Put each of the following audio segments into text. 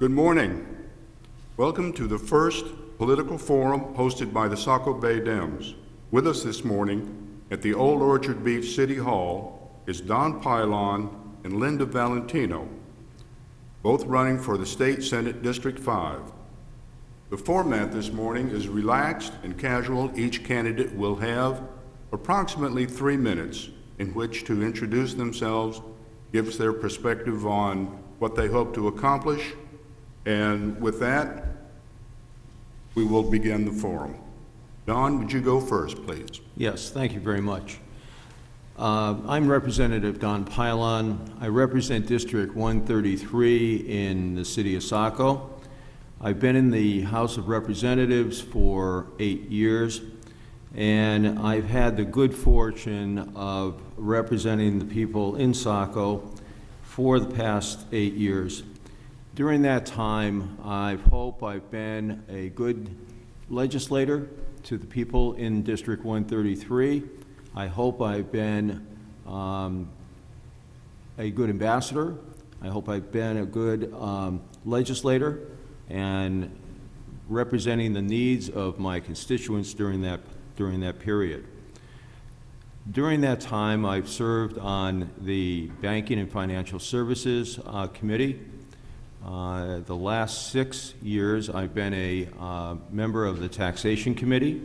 Good morning. Welcome to the first political forum hosted by the Saco Bay Dems. With us this morning at the Old Orchard Beach City Hall is Don Pilon and Linda Valentino, both running for the State Senate District 5. The format this morning is relaxed and casual. Each candidate will have approximately 3 minutes in which to introduce themselves, give their perspective on what they hope to accomplish, and with that, we will begin the forum. Don, would you go first, please? Yes, thank you very much. I'm Representative Don Pilon. I represent District 133 in the city of Saco. I've been in the House of Representatives for 8 years, and I've had the good fortune of representing the people in Saco for the past 8 years. During that time, I hope I've been a good legislator to the people in District 133. I hope I've been a good ambassador. I hope I've been a good legislator and representing the needs of my constituents during that period. During that time, I've served on the Banking and Financial Services Committee. The last 6 years, I've been a member of the Taxation Committee.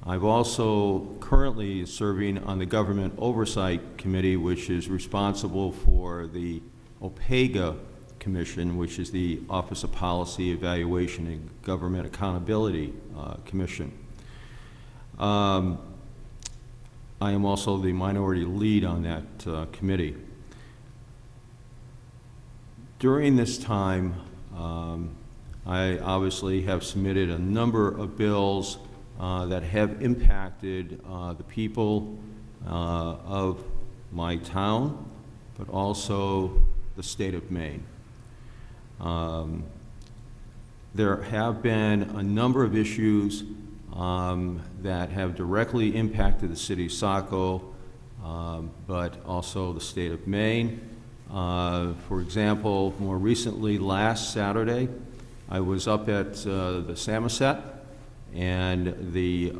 I've also currently serving on the Government Oversight Committee, which is responsible for the OPEGA Commission, which is the Office of Policy Evaluation and Government Accountability Commission. I am also the minority lead on that committee. During this time, I obviously have submitted a number of bills that have impacted the people of my town, but also the state of Maine. There have been a number of issues that have directly impacted the city of Saco, but also the state of Maine. For example, more recently, last Saturday, I was up at the Samoset, and the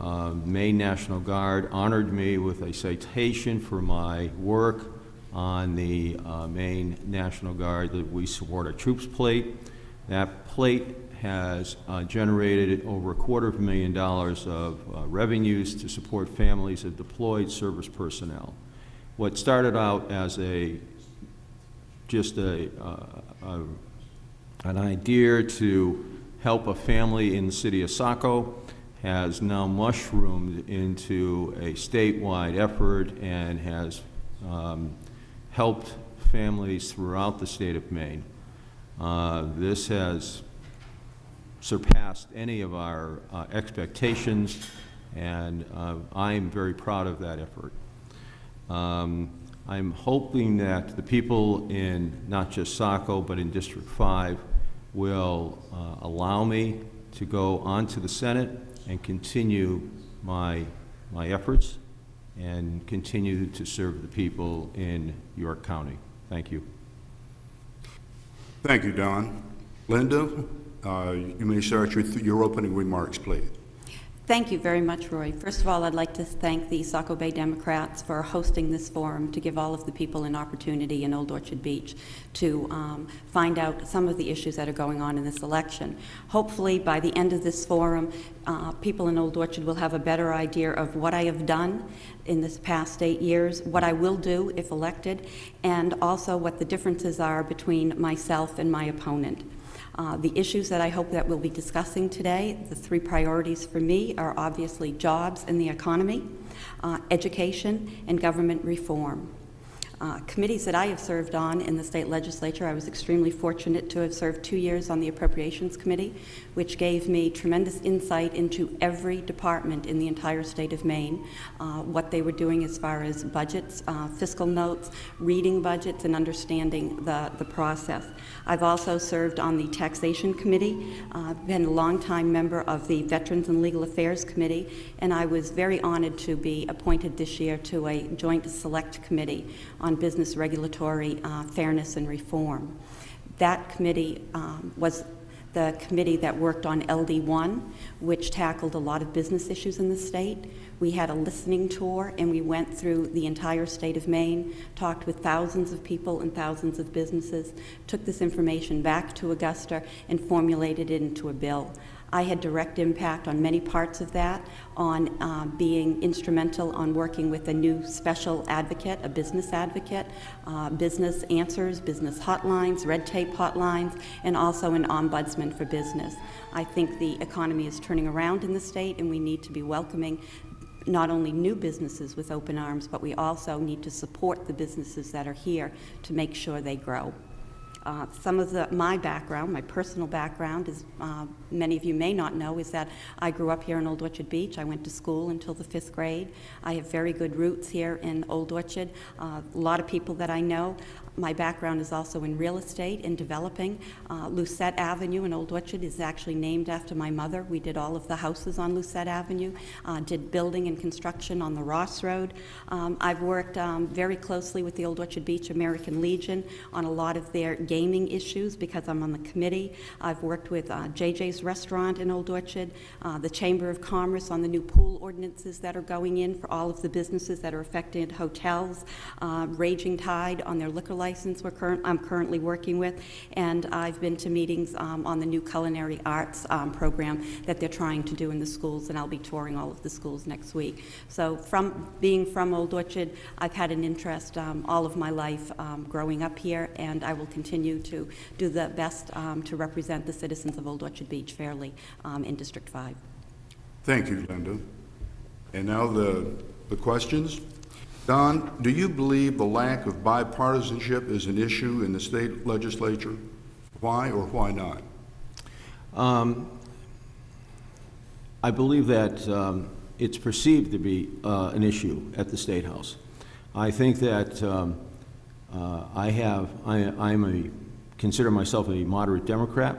Maine National Guard honored me with a citation for my work on the Maine National Guard, the We Support Our Troops plate. That plate has generated over $250,000 of revenues to support families of deployed service personnel. What started out as just an idea to help a family in the city of Saco has now mushroomed into a statewide effort and has helped families throughout the state of Maine. This has surpassed any of our expectations, and I'm very proud of that effort. I'm hoping that the people in not just Saco, but in District 5 will allow me to go on to the Senate and continue my efforts and continue to serve the people in York County. Thank you. Thank you, Don. Linda, you may start your opening remarks, please. Thank you very much, Roy. First of all, I'd like to thank the Saco Bay Democrats for hosting this forum to give all of the people an opportunity in Old Orchard Beach to find out some of the issues that are going on in this election. Hopefully, by the end of this forum, people in Old Orchard will have a better idea of what I have done in this past 8 years, what I will do if elected, and also what the differences are between myself and my opponent. The issues that I hope that we'll be discussing today, the 3 priorities for me are obviously jobs and the economy, education, and government reform. Committees that I have served on in the state legislature, I was extremely fortunate to have served 2 years on the Appropriations Committee, which gave me tremendous insight into every department in the entire state of Maine, what they were doing as far as budgets, fiscal notes, reading budgets, and understanding the process. I've also served on the Taxation Committee, been a longtime member of the Veterans and Legal Affairs Committee, and I was very honored to be appointed this year to a joint select committee on business regulatory fairness and reform. That committee was the committee that worked on LD1, which tackled a lot of business issues in the state. We had a listening tour, and we went through the entire state of Maine, talked with thousands of people and thousands of businesses, took this information back to Augusta, and formulated it into a bill. I had direct impact on many parts of that, on being instrumental on working with a new special advocate, a business advocate, business answers, business hotlines, red tape hotlines, and also an ombudsman for business. I think the economy is turning around in the state, and we need to be welcoming not only new businesses with open arms, but we also need to support the businesses that are here to make sure they grow. Some of my background, my personal background, is many of you may not know, is that I grew up here in Old Orchard Beach. I went to school until the 5th grade. I have very good roots here in Old Orchard. A lot of people that I know. My background is also in real estate and developing. Lucette Avenue in Old Orchard is actually named after my mother. We did all of the houses on Lucette Avenue, did building and construction on the Ross Road. I've worked very closely with the Old Orchard Beach American Legion on a lot of their gaming issues because I'm on the committee. I've worked with JJ's Restaurant in Old Orchard, the Chamber of Commerce on the new pool ordinances that are going in for all of the businesses that are affected, hotels, Raging Tide on their liquor license I'm currently working with, and I've been to meetings on the new culinary arts program that they're trying to do in the schools, and I'll be touring all of the schools next week. So from being from Old Orchard, I've had an interest all of my life growing up here, and I will continue to do the best to represent the citizens of Old Orchard Beach fairly in District 5. Thank you, Linda. And now the questions. Don, do you believe the lack of bipartisanship is an issue in the state legislature? Why or why not? I believe that it's perceived to be an issue at the State House. I think that consider myself a moderate Democrat.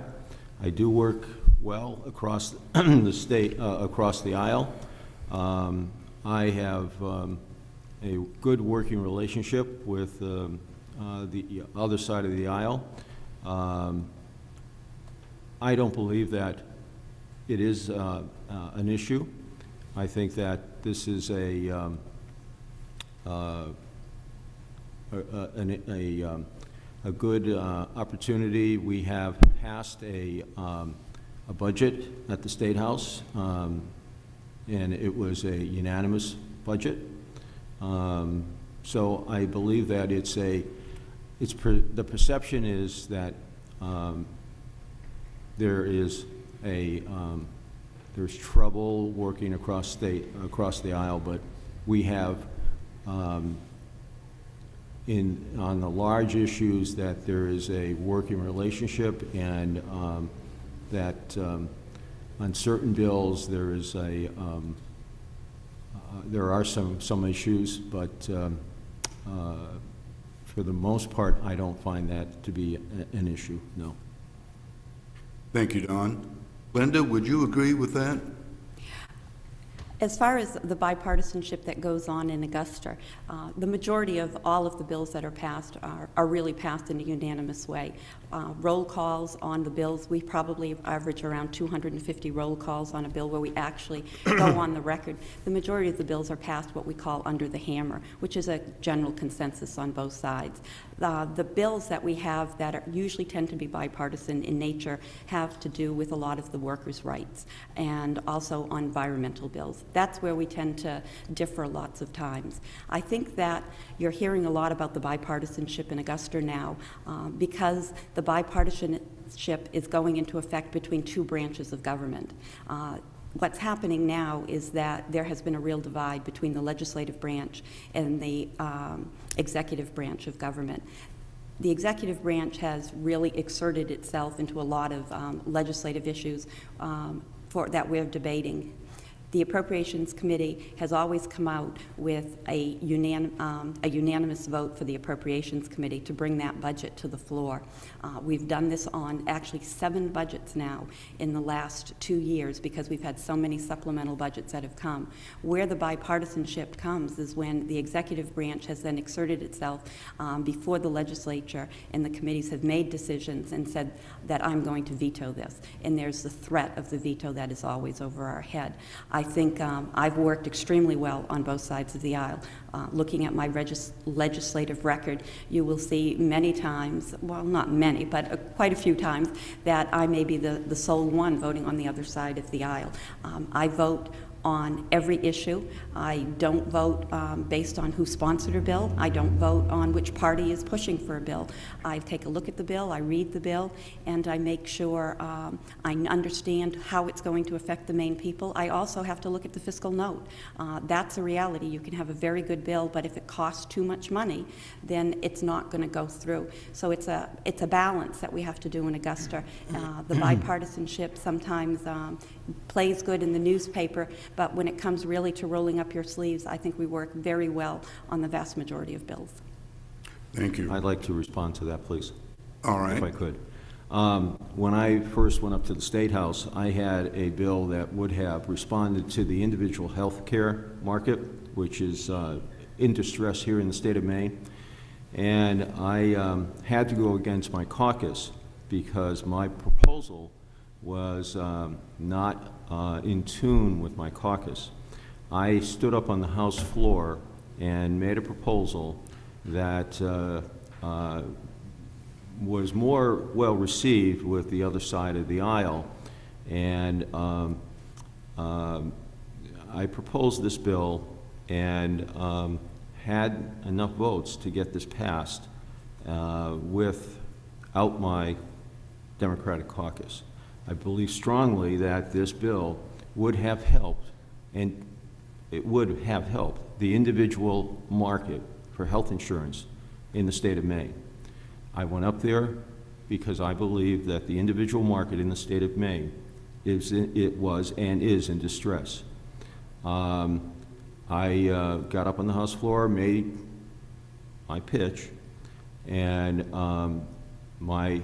I do work well across the state, across the aisle. I have a good working relationship with the other side of the aisle. I don't believe that it is an issue. I think that this is a good opportunity. We have passed a budget at the State House, and it was a unanimous budget. So I believe that the perception is that there's trouble working across the aisle, but we have on the large issues that there is a working relationship, and that on certain bills there is there are some issues, but for the most part, I don't find that to be an issue, no. Thank you, Don. Linda, would you agree with that? As far as the bipartisanship that goes on in Augusta, the majority of all of the bills that are passed are really passed in a unanimous way. Roll calls on the bills, we probably average around 250 roll calls on a bill where we actually go on the record. The majority of the bills are passed what we call under the hammer, which is a general consensus on both sides. The bills that we have that usually tend to be bipartisan in nature have to do with a lot of the workers' rights and also on environmental bills. That's where we tend to differ lots of times. I think that you're hearing a lot about the bipartisanship in Augusta now because the bipartisanship is going into effect between two branches of government. What's happening now is that there has been a real divide between the legislative branch and the executive branch of government. The executive branch has really exerted itself into a lot of legislative issues that we're debating. The Appropriations Committee has always come out with a unanimous vote for the Appropriations Committee to bring that budget to the floor. We've done this on actually 7 budgets now in the last 2 years because we've had so many supplemental budgets that have come. Where the bipartisanship comes is when the executive branch has then exerted itself before the legislature and the committees have made decisions and said that I'm going to veto this. And there's the threat of the veto that is always over our head. I think I've worked extremely well on both sides of the aisle. Looking at my legislative record, you will see many times, well, not many, but quite a few times, that I may be the sole one voting on the other side of the aisle. I vote on every issue. I don't vote based on who sponsored a bill. I don't vote on which party is pushing for a bill. I take a look at the bill, I read the bill, and I make sure I understand how it's going to affect the Maine people. I also have to look at the fiscal note. That's a reality. You can have a very good bill, but if it costs too much money, then it's not going to go through. So it's a balance that we have to do in Augusta. The bipartisanship sometimes plays good in the newspaper, but when it comes really to rolling up your sleeves, I think we work very well on the vast majority of bills. Thank you. I'd like to respond to that, please. All right. If I could. When I first went up to the State House, I had a bill that would have responded to the individual health care market, which is in distress here in the state of Maine. And I had to go against my caucus because my proposal was not in tune with my caucus. I stood up on the House floor and made a proposal that was more well received with the other side of the aisle, and I proposed this bill and had enough votes to get this passed without my Democratic caucus. I believe strongly that this bill would have helped, and it would have helped the individual market for health insurance in the state of Maine. I went up there because I believe that the individual market in the state of Maine was and is in distress. I got up on the House floor, made my pitch, and my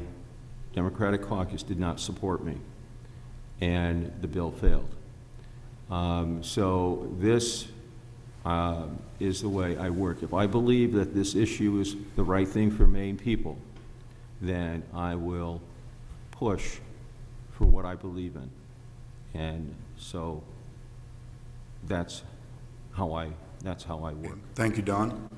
Democratic caucus did not support me, and the bill failed. So this is the way I work. If I believe that this issue is the right thing for Maine people, then I will push for what I believe in. And so that's how I work. Thank you, Don.